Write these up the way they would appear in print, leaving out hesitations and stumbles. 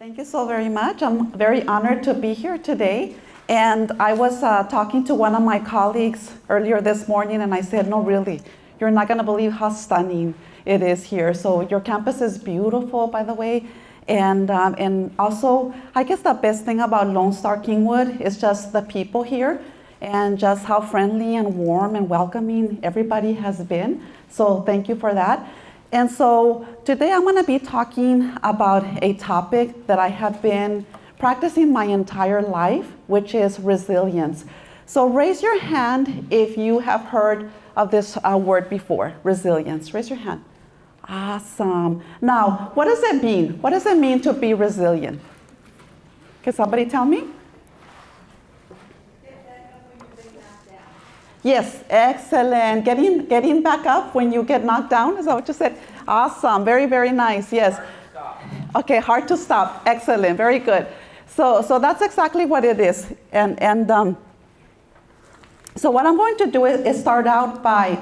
Thank you so very much. I'm very honored to be here today. And I was talking to one of my colleagues earlier this morning, and I said, no, really, you're not going to believe how stunning it is here. So your campus is beautiful, by the way. And also, I guess the best thing about Lone Star Kingwood is just the people here and just how friendly and warm and welcoming everybody has been. So thank you for that. And so today I'm going to be talking about a topic that I have been practicing my entire life, which is resilience. So raise your hand if you have heard of this word before, resilience. Raise your hand. Awesome. Now, what does it mean? What does it mean to be resilient? Can somebody tell me? Yes, excellent. Getting back up when you get knocked down, is that what you said? Awesome, very, very nice, yes. Okay, hard to stop, excellent, very good. So that's exactly what it is. So what I'm going to do is start out by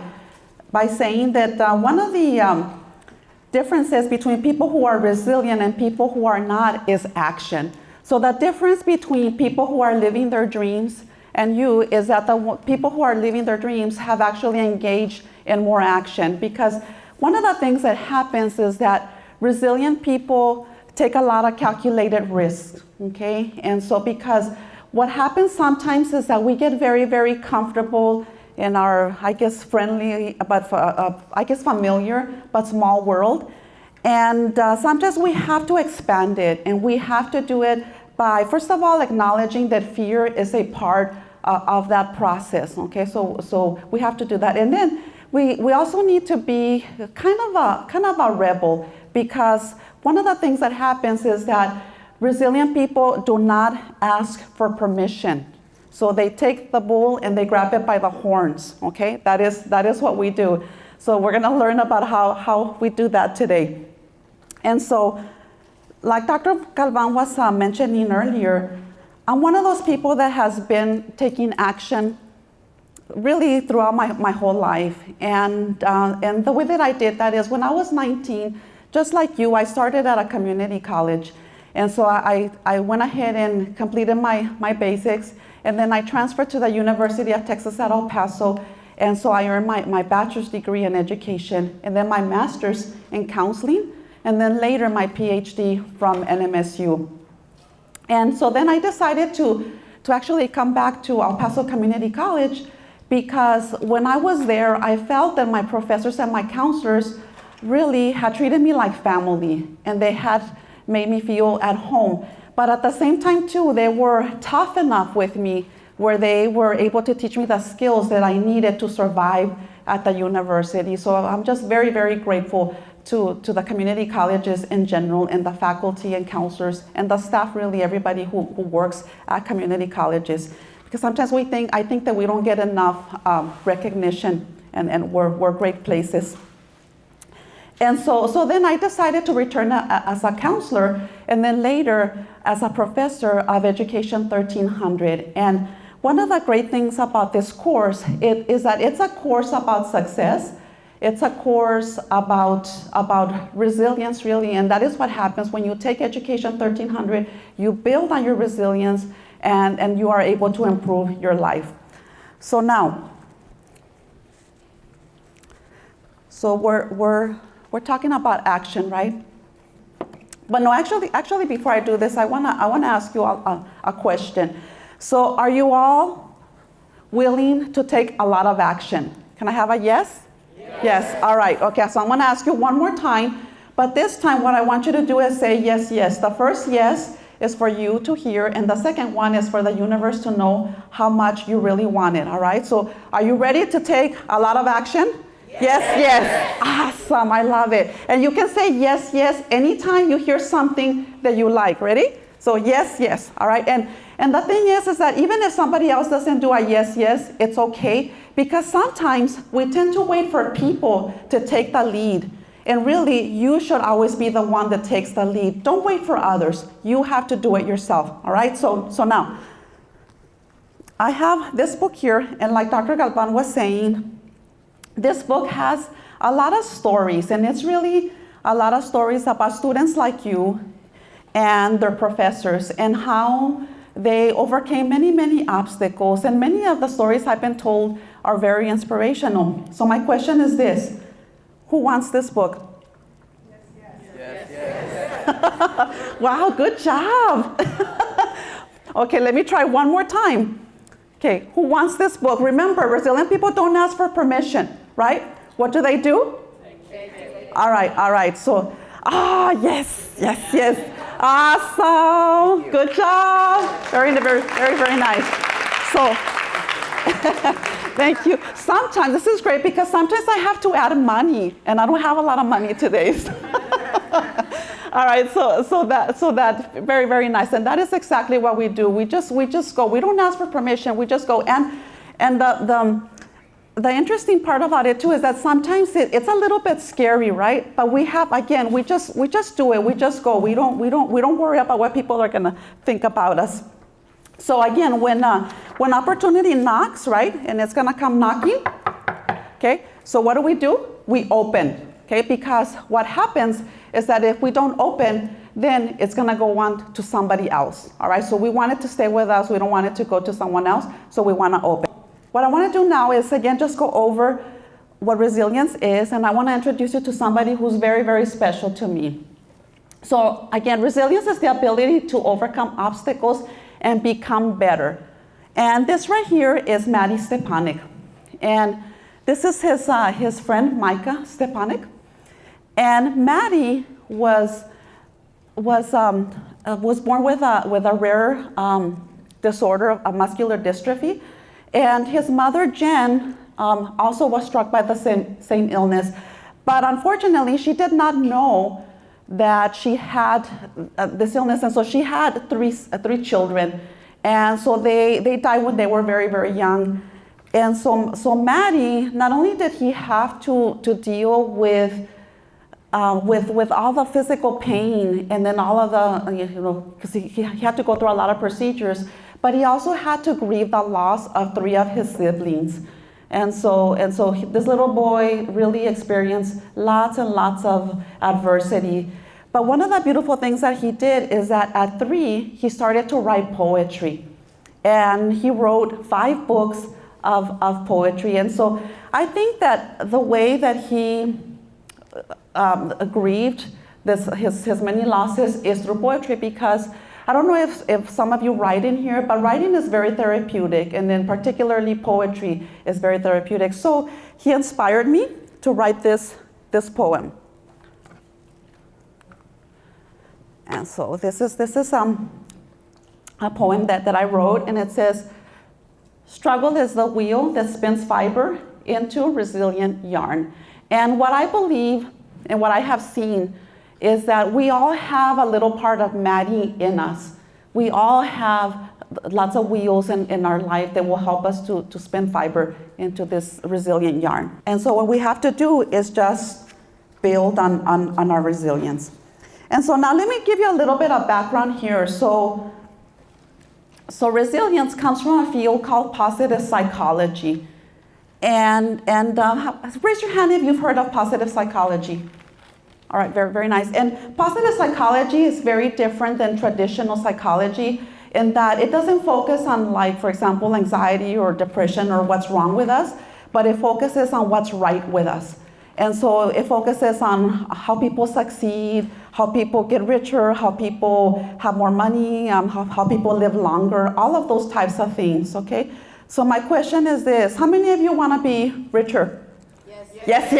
saying that one of the differences between people who are resilient and people who are not is action. So the difference between people who are living their dreams and you is that the people who are living their dreams have actually engaged in more action, because one of the things that happens is that resilient people take a lot of calculated risks, okay? And so because what happens sometimes is that we get very, very comfortable in our, I guess, friendly, but I guess familiar, but small world. And sometimes we have to expand it, and we have to do it by, first of all, acknowledging that fear is a part of that process, okay? So we have to do that. And then we also need to be kind of a rebel, because one of the things that happens is that resilient people do not ask for permission. So they take the bull and they grab it by the horns, okay? That is what we do. So we're gonna learn about how we do that today. And so, like Dr. Galvan was mentioning earlier, I'm one of those people that has been taking action really throughout my whole life. And the way that I did that is when I was 19, just like you, I started at a community college. And so I went ahead and completed my basics, and then I transferred to the University of Texas at El Paso. And so I earned my bachelor's degree in education, and then my master's in counseling, and then later my PhD from NMSU. And so then I decided to actually come back to El Paso Community College, because when I was there, I felt that my professors and my counselors really had treated me like family, and they had made me feel at home. But at the same time too, they were tough enough with me where they were able to teach me the skills that I needed to survive at the university. So I'm just very, very grateful to the community colleges in general, and the faculty and counselors and the staff, really everybody who works at community colleges. Because sometimes I think that we don't get enough recognition, and we're great places. And so then I decided to return as a counselor, and then later as a professor of Education 1300. And one of the great things about this course is that it's a course about success. It's a course about resilience, really, and that is what happens when you take Education 1300. You build on your resilience, and you are able to improve your life. So now, we're talking about action, right? But no, actually, before I do this, I wanna ask you a question. So, are you all willing to take a lot of action? Can I have a yes? Yes. All right. Okay. So I'm gonna ask you one more time, but this time, what I want you to do is say yes, yes. The first yes is for you to hear, and the second one is for the universe to know how much you really want it. All right. So, are you ready to take a lot of action? Yes, yes. Awesome, I love it. And you can say yes, yes anytime you hear something that you like. Ready? So yes, yes. All right. And the thing is that even if somebody else doesn't do a yes, yes, it's okay, because sometimes we tend to wait for people to take the lead. And really, you should always be the one that takes the lead. Don't wait for others. You have to do it yourself. All right. So now, I have this book here, and like Dr. Galvan was saying, this book has a lot of stories, and it's really a lot of stories about students like you and their professors, and how they overcame many, many obstacles. And many of the stories I've been told are very inspirational. So my question is this: who wants this book? Yes. Wow, good job. Okay, let me try one more time. Okay, who wants this book? Remember, resilient people don't ask for permission, right? What do they do? All right. So, yes. Awesome. Good job. Very nice. So, thank you. Sometimes, this is great because sometimes I have to add money, and I don't have a lot of money today. All right, so that very, very nice, and that is exactly what we do. We just go. We don't ask for permission. We just go. And the interesting part about it too is that sometimes it's a little bit scary, right? But we just do it. We just go. We don't worry about what people are gonna think about us. So again, when opportunity knocks, right, and it's gonna come knocking, okay. So what do? We open, okay, because what happens is that if we don't open, then it's gonna go on to somebody else, all right? So we want it to stay with us. We don't want it to go to someone else, so we wanna open. What I wanna do now is, again, just go over what resilience is, and I wanna introduce you to somebody who's very, very special to me. So again, resilience is the ability to overcome obstacles and become better. And this right here is Maddie Stepanek. And this is his friend, Micah Stepanek. And Maddie was born with a rare disorder of muscular dystrophy, and his mother Jen also was struck by the same illness, but unfortunately she did not know that she had this illness, and so she had three children, and so they died when they were very, very young. And so Maddie, not only did he have to deal with all the physical pain, and then all of the, because he had to go through a lot of procedures, but he also had to grieve the loss of 3 of his siblings. And so this little boy really experienced lots and lots of adversity. But one of the beautiful things that he did is that at 3, he started to write poetry. And he wrote 5 books of poetry. And so I think that the way that he grieved his many losses is through poetry, because I don't know if some of you write in here, but writing is very therapeutic, and then particularly poetry is very therapeutic. So he inspired me to write this poem. And so this is a poem that I wrote, and it says, "Struggle is the wheel that spins fiber into resilient yarn." And what I believe and what I have seen is that we all have a little part of Maddie in us. We all have lots of wheels in our life that will help us to spin fiber into this resilient yarn. And so what we have to do is just build on our resilience. And so now let me give you a little bit of background here. So resilience comes from a field called positive psychology. And raise your hand if you've heard of positive psychology. All right, very, very nice. And positive psychology is very different than traditional psychology in that it doesn't focus on, like, for example, anxiety or depression or what's wrong with us, but it focuses on what's right with us. And so it focuses on how people succeed, how people get richer, how people have more money, how people live longer, all of those types of things, okay? So my question is this: how many of you want to be richer? Yes.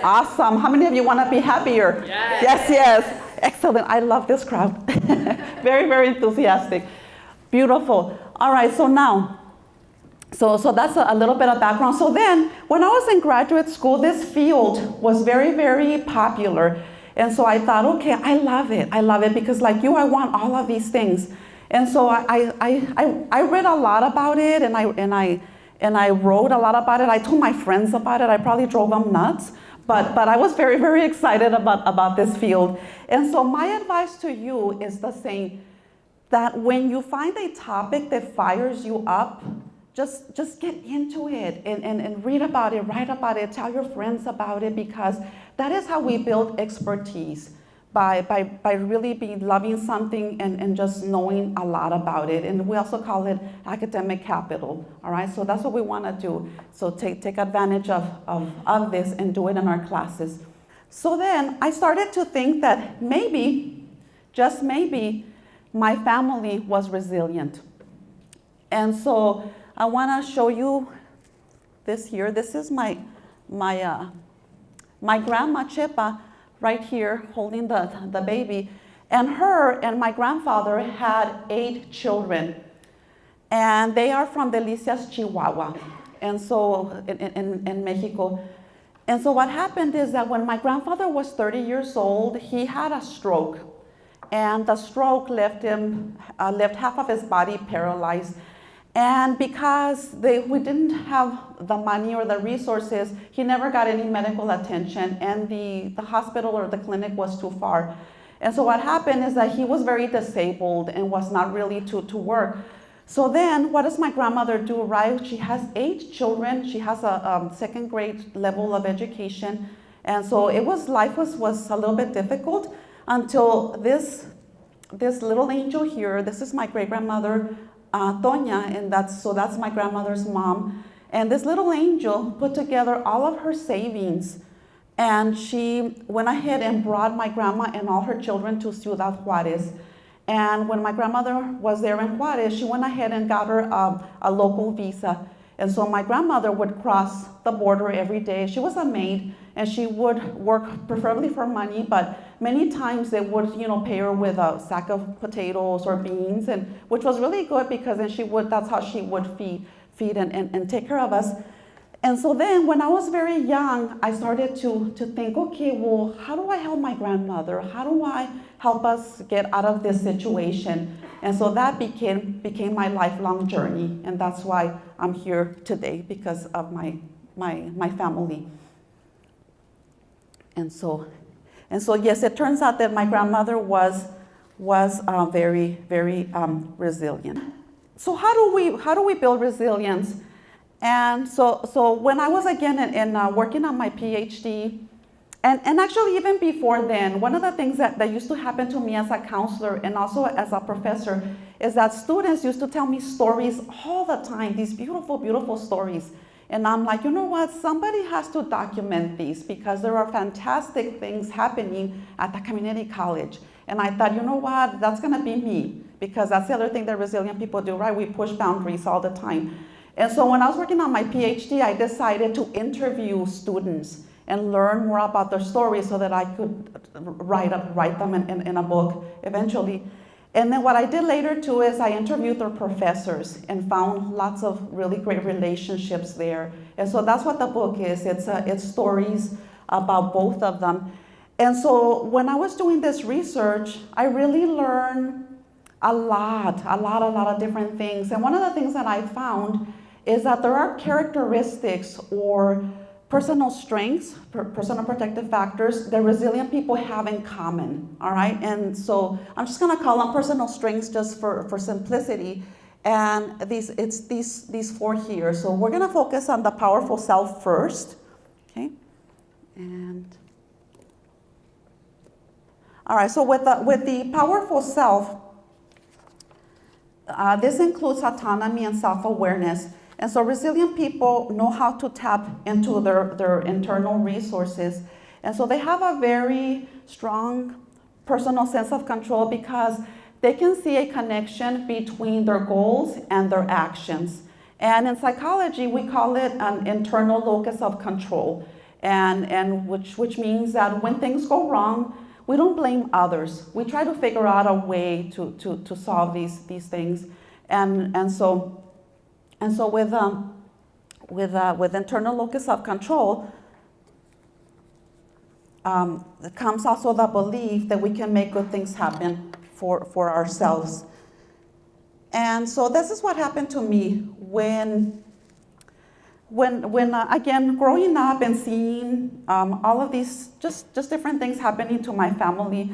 Awesome. How many of you want to be happier? Yes. Excellent. I love this crowd. Very, very enthusiastic. Beautiful. All right, so now, so that's a little bit of background. So then, when I was in graduate school, this field was very, very popular. And so I thought, okay, I love it because, like you, I want all of these things. And so I read a lot about it, and I wrote a lot about it. I told my friends about it. I probably drove them nuts, but I was very, very excited about this field. And so my advice to you is the same, that when you find a topic that fires you up, just get into it and read about it, write about it, tell your friends about it, because that is how we build expertise. by really being loving something and just knowing a lot about it. And we also call it academic capital, all right? So that's what we want to do. So take advantage of this and do it in our classes. So then I started to think that maybe, just maybe, my family was resilient. And so I want to show you this here. This is my grandma Chepa right here holding the baby. And her and my grandfather had 8 children. And they are from Delicias, Chihuahua, and so in Mexico. And so what happened is that when my grandfather was 30 years old, he had a stroke. And the stroke left half of his body paralyzed. And because we didn't have the money or the resources, he never got any medical attention, and the hospital or the clinic was too far. And so what happened is that he was very disabled and was not really to work. So then what does my grandmother do, right? She has 8 children. She has a second grade level of education. And so life was a little bit difficult until this little angel here. This is my great-grandmother, Toña, and that's my grandmother's mom. And this little angel put together all of her savings, and she went ahead and brought my grandma and all her children to Ciudad Juarez. And when my grandmother was there in Juarez, she went ahead and got her a local visa. And so my grandmother would cross the border every day. She was a maid, and she would work preferably for money, but many times they would, pay her with a sack of potatoes or beans, and which was really good because then that's how she would feed and take care of us. And so then when I was very young, I started to think, okay, well, how do I help my grandmother? How do I help us get out of this situation? And so that became my lifelong journey, and that's why I'm here today, because of my family. And so yes, it turns out that my grandmother was very, very resilient. So how do we build resilience? And so when I was again in working on my PhD, and actually even before then, one of the things that used to happen to me as a counselor and also as a professor is that students used to tell me stories all the time, these beautiful, beautiful stories. And I'm like, you know what, somebody has to document these because there are fantastic things happening at the community college. And I thought, you know what, that's gonna be me, because that's the other thing that resilient people do, right? We push boundaries all the time. And so when I was working on my PhD, I decided to interview students and learn more about their stories so that I could write them in a book eventually. And then what I did later too is I interviewed their professors and found lots of really great relationships there. And so that's what the book is. It's stories about both of them. And so when I was doing this research, I really learned a lot of different things. And one of the things that I found is that there are characteristics or personal strengths, personal protective factors that resilient people have in common, all right? And so I'm just gonna call them personal strengths just for simplicity. And it's these 4 here. So we're gonna focus on the powerful self first, okay? And, all right, so with the powerful self, this includes autonomy and self-awareness. And so resilient people know how to tap into their internal resources. And so they have a very strong personal sense of control because they can see a connection between their goals and their actions. And in psychology, we call it an internal locus of control, and which means that when things go wrong, we don't blame others. We try to figure out a way to solve these things. And so with internal locus of control, comes also the belief that we can make good things happen for ourselves. And so this is what happened to me when again, growing up and seeing all of these just different things happening to my family.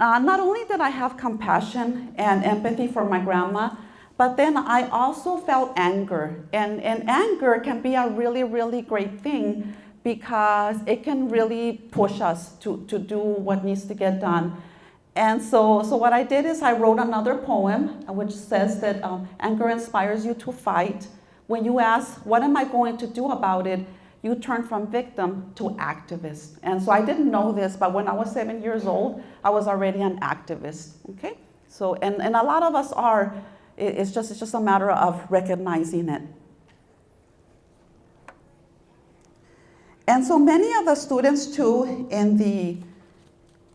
Not only did I have compassion and empathy for my grandma, but then I also felt anger. And anger can be a really, really great thing because it can really push us to do what needs to get done. And so what I did is I wrote another poem which says that anger inspires you to fight. When you ask, what am I going to do about it? You turn from victim to activist. And so I didn't know this, but when I was 7 years old, I was already an activist, okay? So, and a lot of us are, it's just a matter of recognizing it. And so many of the students too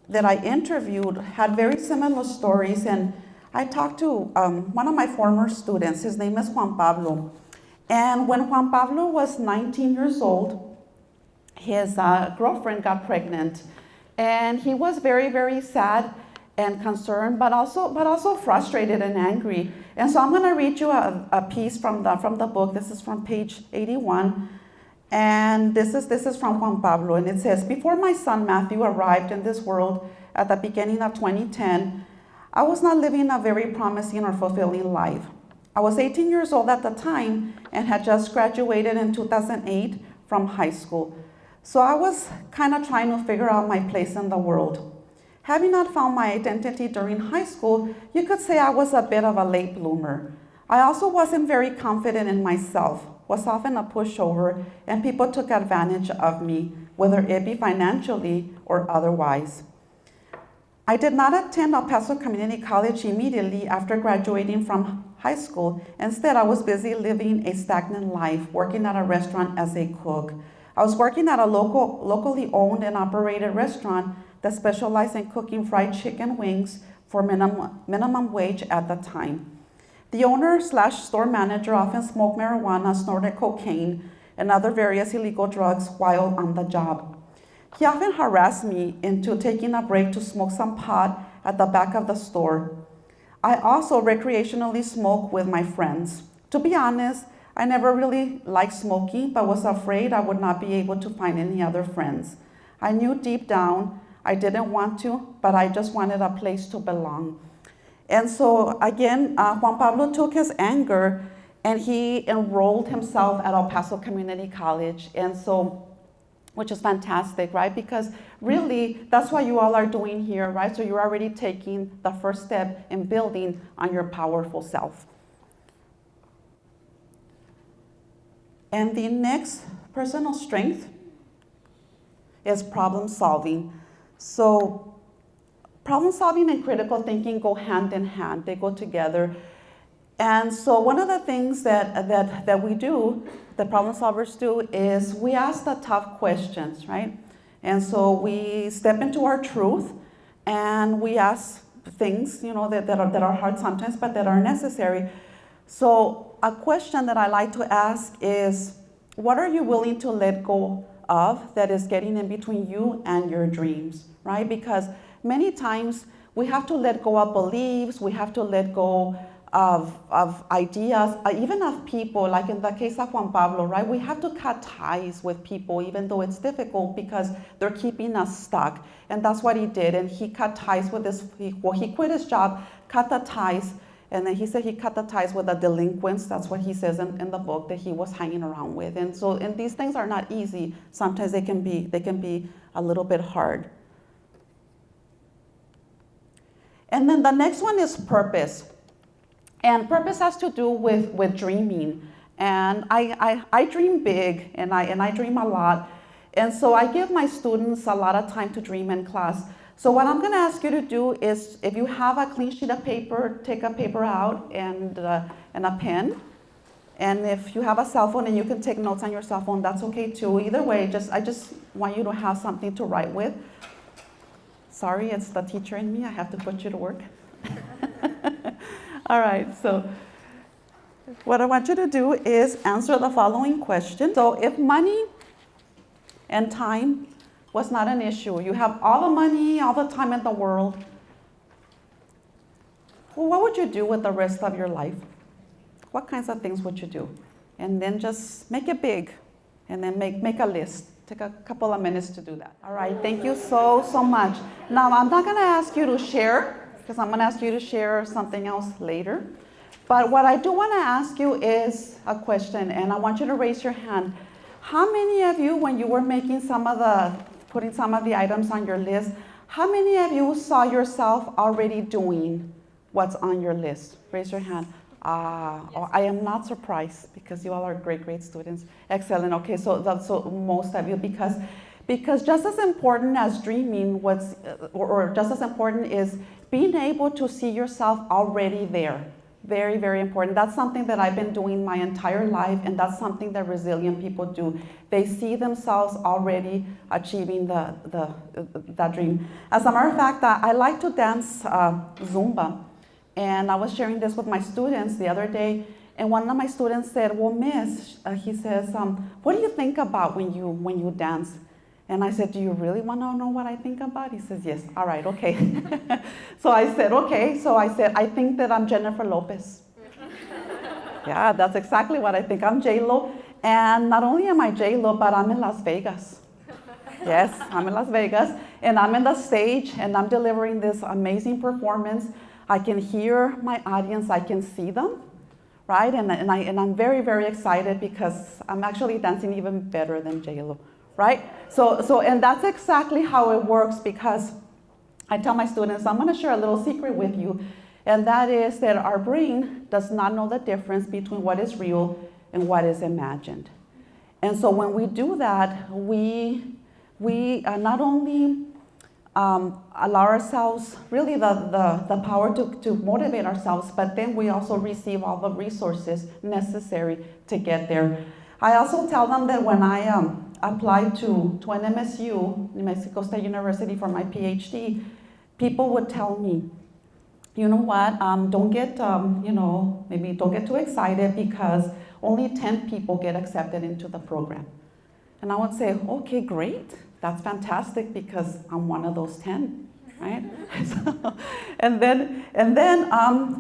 that I interviewed had very similar stories. And I talked to one of my former students, his name is Juan Pablo. And when Juan Pablo was 19 years old, his girlfriend got pregnant. And he was very, very sad and concerned, but also frustrated and angry. And so I'm gonna read you a piece from the book. This is from page 81. And this is from Juan Pablo, and it says, before my son Matthew arrived in this world at the beginning of 2010, I was not living a very promising or fulfilling life. I was 18 years old at the time and had just graduated in 2008 from high school. So I was kind of trying to figure out my place in the world. Having not found my identity during high school, you could say I was a bit of a late bloomer. I also wasn't very confident in myself, was often a pushover, and people took advantage of me, whether it be financially or otherwise. I did not attend El Paso Community College immediately after graduating from high school. Instead, I was busy living a stagnant life, working at a restaurant as a cook. I was working at a locally owned and operated restaurant that specialized in cooking fried chicken wings for minimum wage at the time. The owner/store manager often smoked marijuana, snorted cocaine, and other various illegal drugs while on the job. He often harassed me into taking a break to smoke some pot at the back of the store. I also recreationally smoked with my friends. To be honest, I never really liked smoking, but was afraid I would not be able to find any other friends. I knew deep down I didn't want to, but I just wanted a place to belong. And so again, Juan Pablo took his anger and he enrolled himself at El Paso Community College. And so, which is fantastic, right? Because really, that's what you all are doing here, right? So you're already taking the first step in building on your powerful self. And the next personal strength is problem solving. So problem solving and critical thinking go hand in hand, they go together. And so one of the things that we do, the problem solvers do, is we ask the tough questions, right? And so we step into our truth and we ask things, that are hard sometimes, but that are necessary. So a question that I like to ask is, what are you willing to let go of that is getting in between you and your dreams, right? Because many times we have to let go of beliefs, we have to let go of ideas, even of people, like in the case of Juan Pablo, right? We have to cut ties with people, even though it's difficult because they're keeping us stuck. And that's what he did. And he cut ties with he quit his job, cut the ties, and then he said he cut the ties with the delinquents. That's what he says in the book that he was hanging around with. And so, and these things are not easy. Sometimes they can be a little bit hard. And then the next one is purpose. And purpose has to do with dreaming. And I dream big, and I dream a lot. And so I give my students a lot of time to dream in class. So what I'm gonna ask you to do is, if you have a clean sheet of paper, take a paper out and a pen. And if you have a cell phone and you can take notes on your cell phone, that's okay too. Either way, I just want you to have something to write with. Sorry, it's the teacher in me. I have to put you to work. All right, so what I want you to do is answer the following question. So if money and time was not an issue, you have all the money, all the time in the world, well, what would you do with the rest of your life? What kinds of things would you do? And then just make it big, and then make a list. Take a couple of minutes to do that. All right, thank you so much. Now, I'm not gonna ask you to share, because I'm gonna ask you to share something else later. But what I do wanna ask you is a question, and I want you to raise your hand. How many of you, when you were making putting some of the items on your list, how many of you saw yourself already doing what's on your list? Raise your hand. Oh, I am not surprised because you all are great students. Excellent. Okay, so most of you, because just as important as dreaming, or just as important is being able to see yourself already there. Very, very important. That's something that I've been doing my entire life, and that's something that resilient people do. They see themselves already achieving that dream. As a matter of fact, I like to dance Zumba, and I was sharing this with my students the other day, and one of my students said, well, Miss, he says, what do you think about when you dance? And I said, do you really want to know what I think about? He says, yes. All right, okay. So I said, okay. So I said, I think that I'm Jennifer Lopez. Yeah, that's exactly what I think. I'm J-Lo. And not only am I J-Lo, but I'm in Las Vegas. Yes, I'm in Las Vegas. And I'm in the stage, and I'm delivering this amazing performance. I can hear my audience. I can see them, right? And I'm very, very excited because I'm actually dancing even better than J-Lo. Right? So, and that's exactly how it works, because I tell my students, I'm going to share a little secret with you, and that is that our brain does not know the difference between what is real and what is imagined. And so when we do that, we not only allow ourselves really the power to motivate ourselves, but then we also receive all the resources necessary to get there. I also tell them that when I applied to an MSU, New Mexico State University, for my PhD, people would tell me, you know what, don't get, maybe don't get too excited because only 10 people get accepted into the program. And I would say, okay, great, that's fantastic because I'm one of those 10, right?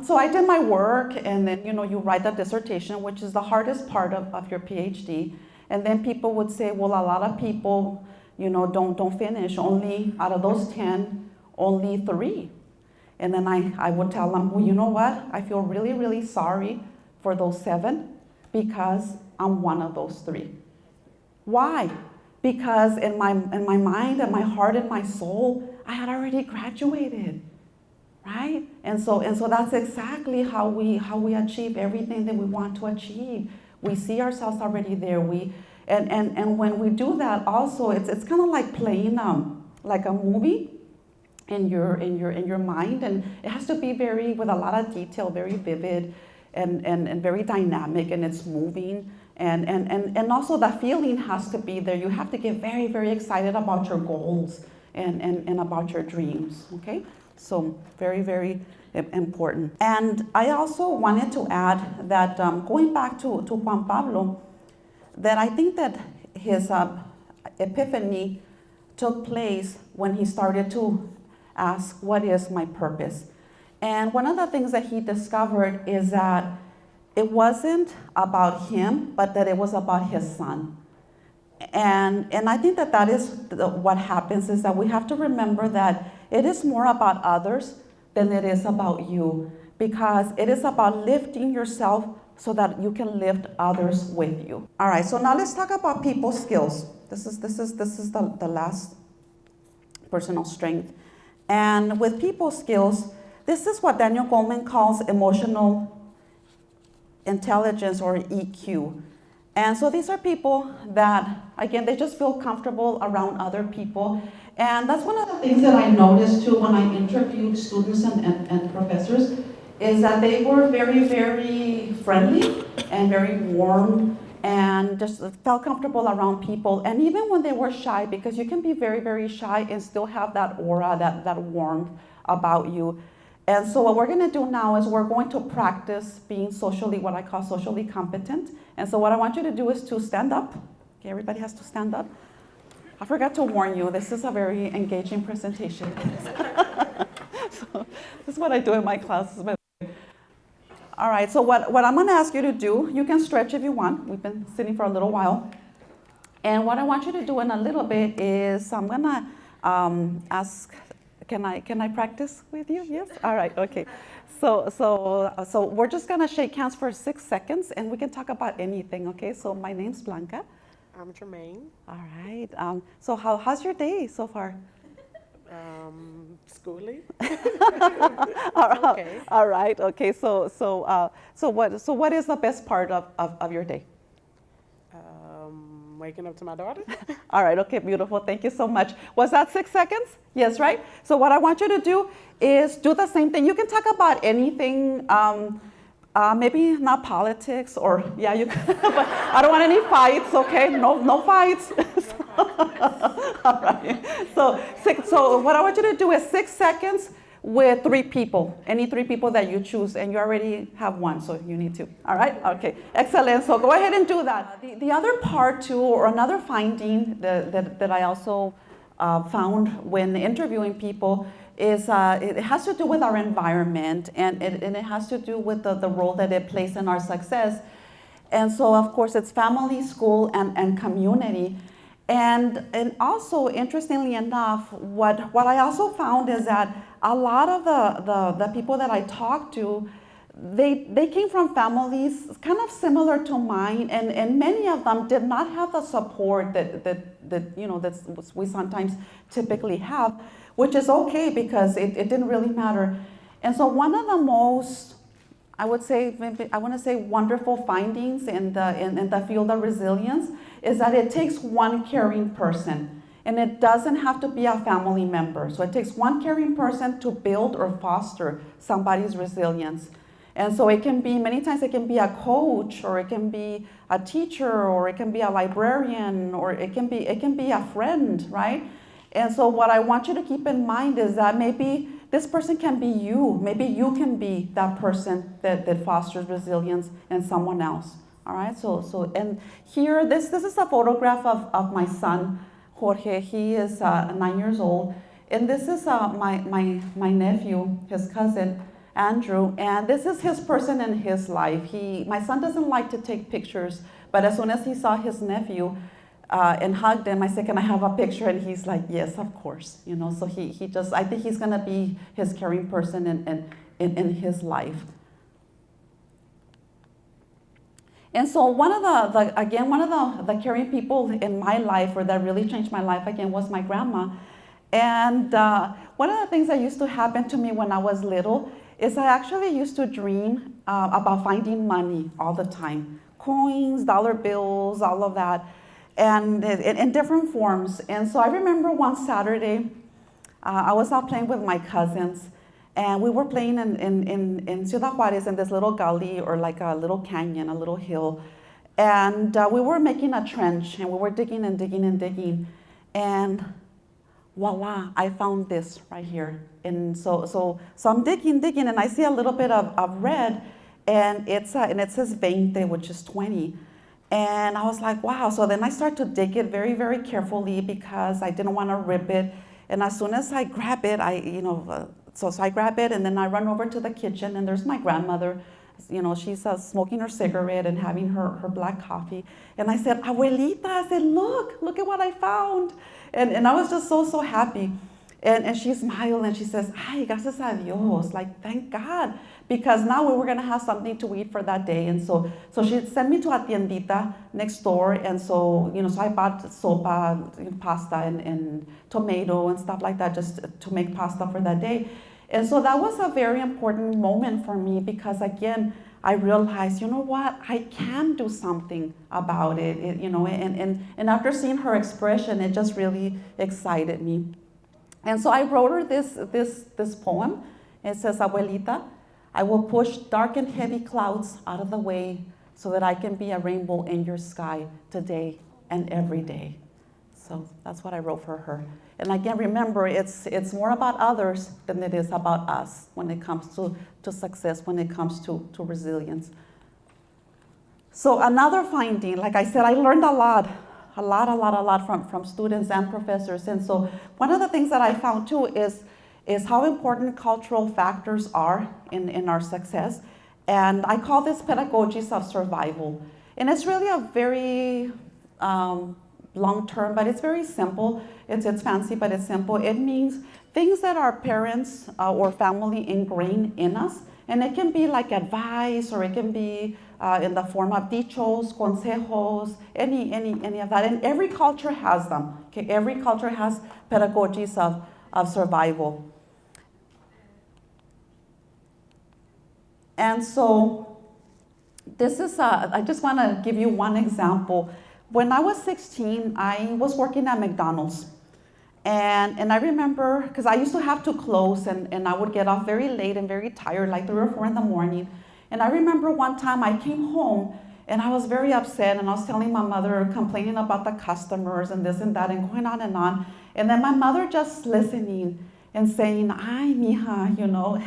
So I did my work, and then, you write the dissertation, which is the hardest part of your PhD. And then people would say, well, a lot of people, don't finish. Only out of those 10, only 3. And then I would tell them, well, you know what? I feel really, really sorry for those 7 because I'm one of those 3. Why? Because in my mind and my heart and my soul, I had already graduated, right? And so that's exactly how we achieve everything that we want to achieve. We see ourselves already there. And when we do that, also it's kind of like playing like a movie in your mind, and it has to be with a lot of detail, very vivid, and very dynamic, and it's moving, and also the feeling has to be there. You have to get very, very excited about your goals and about your dreams. Okay, so very, very important. And I also wanted to add that going back to Juan Pablo, that I think that his epiphany took place when he started to ask, what is my purpose? And one of the things that he discovered is that it wasn't about him, but that it was about his son. And I think that is what happens, is that we have to remember that it is more about others than it is about you, because it is about lifting yourself so that you can lift others with you. All right, so now let's talk about people skills. This is the last, personal strength. And with people skills, this is what Daniel Goleman calls emotional intelligence, or EQ. And so these are people that, again, they just feel comfortable around other people. And that's one of the things that I noticed too when I interviewed students and professors, is that they were very, very friendly and very warm, and just felt comfortable around people. And even when they were shy, because you can be very, very shy and still have that aura, that warmth about you. And so what we're going to do now is we're going to practice being what I call socially competent. And so what I want you to do is to stand up. Okay, everybody has to stand up. I forgot to warn you, this is a very engaging presentation. So this is what I do in my classes. All right, so what I'm going to ask you to do, you can stretch if you want. We've been sitting for a little while. And what I want you to do in a little bit is I'm going to ask, can I practice with you? Yes? All right, okay. So we're just going to shake hands for 6 seconds, and we can talk about anything, okay? So my name's Blanca. I'm Jermaine. All right. So how's your day so far? Schooling. Okay. All right. Okay. So what is the best part of your day? Waking up to my daughter. All right. Okay. Beautiful. Thank you so much. Was that 6 seconds? Yes. Right. So what I want you to do is do the same thing. You can talk about anything. Maybe not politics, or yeah, you. But I don't want any fights. Okay. No fights. All right. So what I want you to do is 6 seconds with 3 people, any 3 people that you choose, and you already have 1, so you need 2. All right? Okay, excellent. So go ahead and do that. The other part too, or another finding that I also found when interviewing people is it has to do with our environment, and it has to do with the role that it plays in our success. And so, of course, it's family, school, and community. And also, interestingly enough, what I also found is that a lot of the people that I talked to, they came from families kind of similar to mine, and many of them did not have the support that we sometimes typically have, which is okay because it didn't really matter. And so one of the most, I want to say wonderful findings in the field of resilience is that it takes one caring person, and it doesn't have to be a family member. So it takes one caring person to build or foster somebody's resilience. And so it can be, many times it can be a coach, or it can be a teacher, or it can be a librarian, or it can be a friend, right? And so what I want you to keep in mind is that maybe this person can be you. Maybe you can be that person that fosters resilience in someone else. All right. So and here, this is a photograph of my son, Jorge. He is 9 years old, and this is my nephew, his cousin, Andrew, and this is his person in his life. My son doesn't like to take pictures, but as soon as he saw his nephew and hugged him, I said, "Can I have a picture?" And he's like, "Yes, of course." So he just, I think he's gonna be his caring person in his life. And so one of the caring people in my life, or that really changed my life again, was my grandma. And one of the things that used to happen to me when I was little is I actually used to dream about finding money all the time. Coins, dollar bills, all of that, and in different forms. And so I remember one Saturday, I was out playing with my cousins, and we were playing in Ciudad Juarez, in this little gully, or like a little canyon, a little hill. And we were making a trench, and we were digging and digging and digging. And voila, I found this right here. And so I'm digging, and I see a little bit of red, and it says 20, which is 20. And I was like, wow. So then I start to dig it very, very carefully because I didn't want to rip it. And as soon as I grab it, so I grab it, and then I run over to the kitchen, and there's my grandmother. She's smoking her cigarette and having her black coffee. And I said, "Abuelita," I said, look at what I found. And I was just so happy. And she smiled and she says, "Ay, gracias a Dios," like, thank God, because now we were gonna have something to eat for that day. And so she sent me to a tiendita next door, and so I bought sopa, pasta, and tomato and stuff like that, just to make pasta for that day. And so that was a very important moment for me, because again, I realized, you know what, I can do something about it. And after seeing her expression, it just really excited me. And so I wrote her this poem. It says, "Abuelita, I will push dark and heavy clouds out of the way so that I can be a rainbow in your sky today and every day." So that's what I wrote for her. And again, remember, it's more about others than it is about us when it comes to success, when it comes to resilience. So another finding, like I said, I learned a lot from students and professors. And so one of the things that I found too is how important cultural factors are in our success. And I call this pedagogies of survival. And it's really a very long term, but it's very simple. It's fancy, but it's simple. It means things that our parents or family ingrain in us. And it can be like advice, or it can be in the form of dichos, consejos, any of that. And every culture has them. Okay? Every culture has pedagogies of survival. And so this is, I just want to give you one example. When I was 16, I was working at McDonald's. And I remember, because I used to have to close, and I would get off very late and very tired, like 3 or 4 in the morning. And I remember one time I came home, and I was very upset, and I was telling my mother, complaining about the customers and this and that, and going on and on. And then my mother just listening and saying, ay, mija, you know.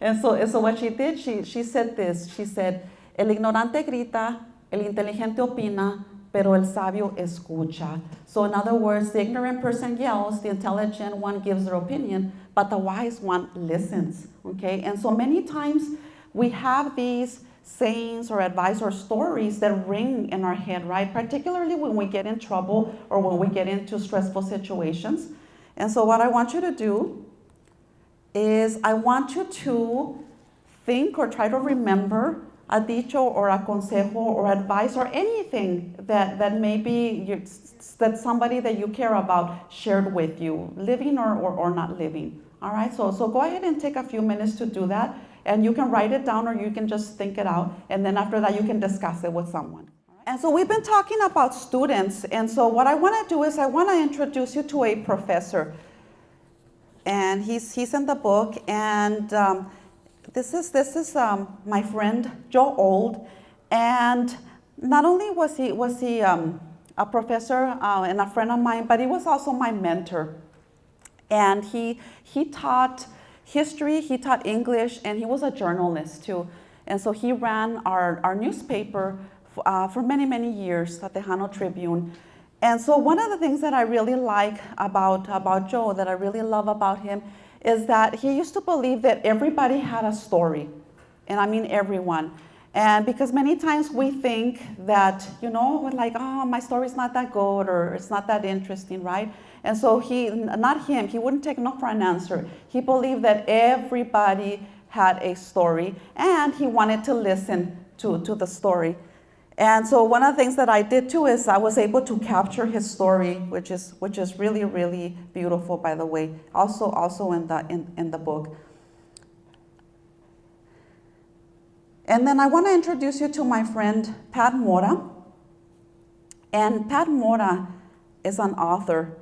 And so what she did, she said this. She said, el ignorante grita, el inteligente opina, pero el sabio escucha. So in other words, the ignorant person yells, the intelligent one gives their opinion, but the wise one listens, okay? And so many times we have these sayings or advice or stories that ring in our head, right? Particularly when we get in trouble or when we get into stressful situations. And so what I want you to do is I want you to think or try to remember a dicho or a consejo or advice or anything that maybe that somebody that you care about shared with you, living or not living. All right, so go ahead and take a few minutes to do that, and you can write it down or you can just think it out, and then after that you can discuss it with someone. And so we've been talking about students, and so what I want to do is I want to introduce you to a professor, and he's in the book, and this is my friend Joe Old, and not only was he a professor and a friend of mine, but he was also my mentor. And he taught history, he taught English, and he was a journalist too. And so he ran our newspaper for many years, the Tejano Tribune. And so one of the things that I really like about Joe, that I really love about him, is that he used to believe that everybody had a story, and I mean everyone. And because many times we think that, you know, like, oh, my story's not that good, or it's not that interesting, right? And so he wouldn't take no for an answer. He believed that everybody had a story, and he wanted to listen to the story. And so one of the things that I did too is I was able to capture his story, which is really beautiful, by the way. Also in the book. And then I want to introduce you to my friend Pat Mora. And Pat Mora is an author.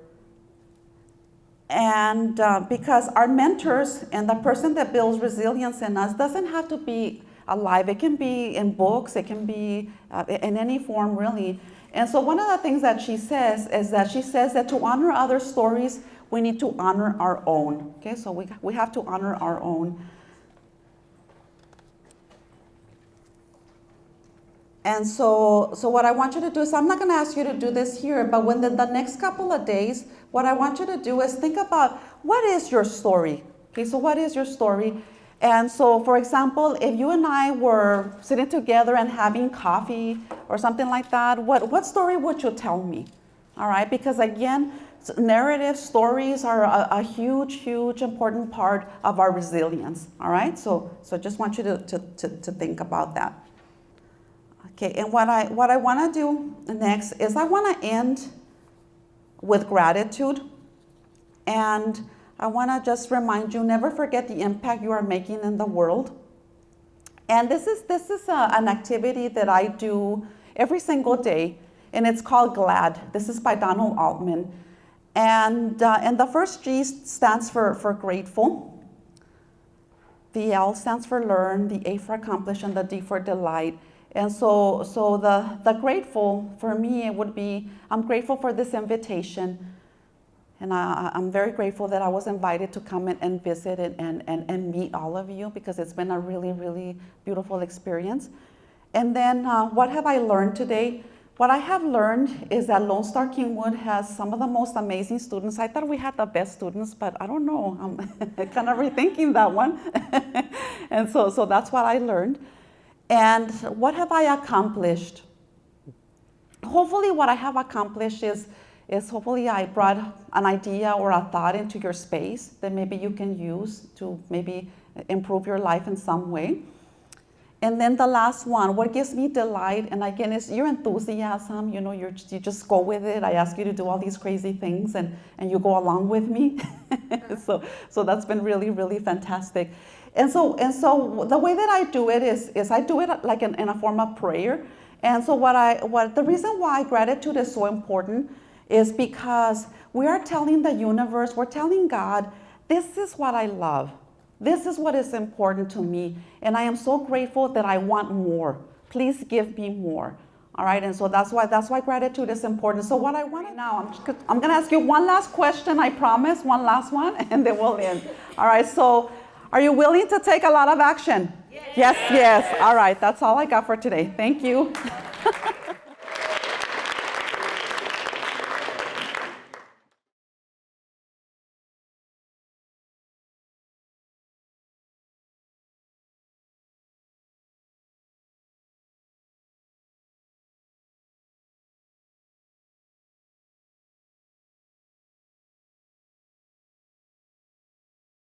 And because our mentors and the person that builds resilience in us doesn't have to be alive. It can be in books, it can be in any form, really. And so one of the things that she says is that she says that to honor other stories, we need to honor our own. Okay, so we have to honor our own. And so what I want you to do is, I'm not going to ask you to do this here, but when the next couple of days, what I want you to do is think about, what is your story? Okay, so what is your story? And so, for example, if you and I were sitting together and having coffee or something like that, what story would you tell me? All right, because again, narrative stories are a huge important part of our resilience. All right, so just want you to think about that. Okay, and what I want to do next is I want to end with gratitude, and I want to just remind you, never forget the impact you are making in the world. And this is an activity that I do every single day, and it's called GLAD. This is by Donald Altman. And the first G stands for grateful. The L stands for learn, the A for accomplish, and the D for delight. And so the grateful for me, it would be, I'm grateful for this invitation. And I'm very grateful that I was invited to come and visit and meet all of you, because it's been a really beautiful experience. And then what have I learned today? What I have learned is that Lone Star Kingwood has some of the most amazing students. I thought we had the best students, but I don't know. I'm kind of rethinking that one. And so that's what I learned. And what have I accomplished? Hopefully what I have accomplished is is hopefully I brought an idea or a thought into your space that maybe you can use to maybe improve your life in some way. And then the last one, what gives me delight, and again, is your enthusiasm. You know, you just go with it. I ask you to do all these crazy things, and you go along with me. so that's been really, really fantastic. And so the way that I do it is I do it like in a form of prayer. And so the reason why gratitude is so important is because we are telling the universe, we're telling God, this is what I love. This is what is important to me, and I am so grateful that I want more. Please give me more. All right, and so that's why gratitude is important. So what I want to now, I'm going to ask you one last question, I promise, one last one, and then we'll end. All right, so are you willing to take a lot of action? Yes. Yes. All right, that's all I got for today. Thank you.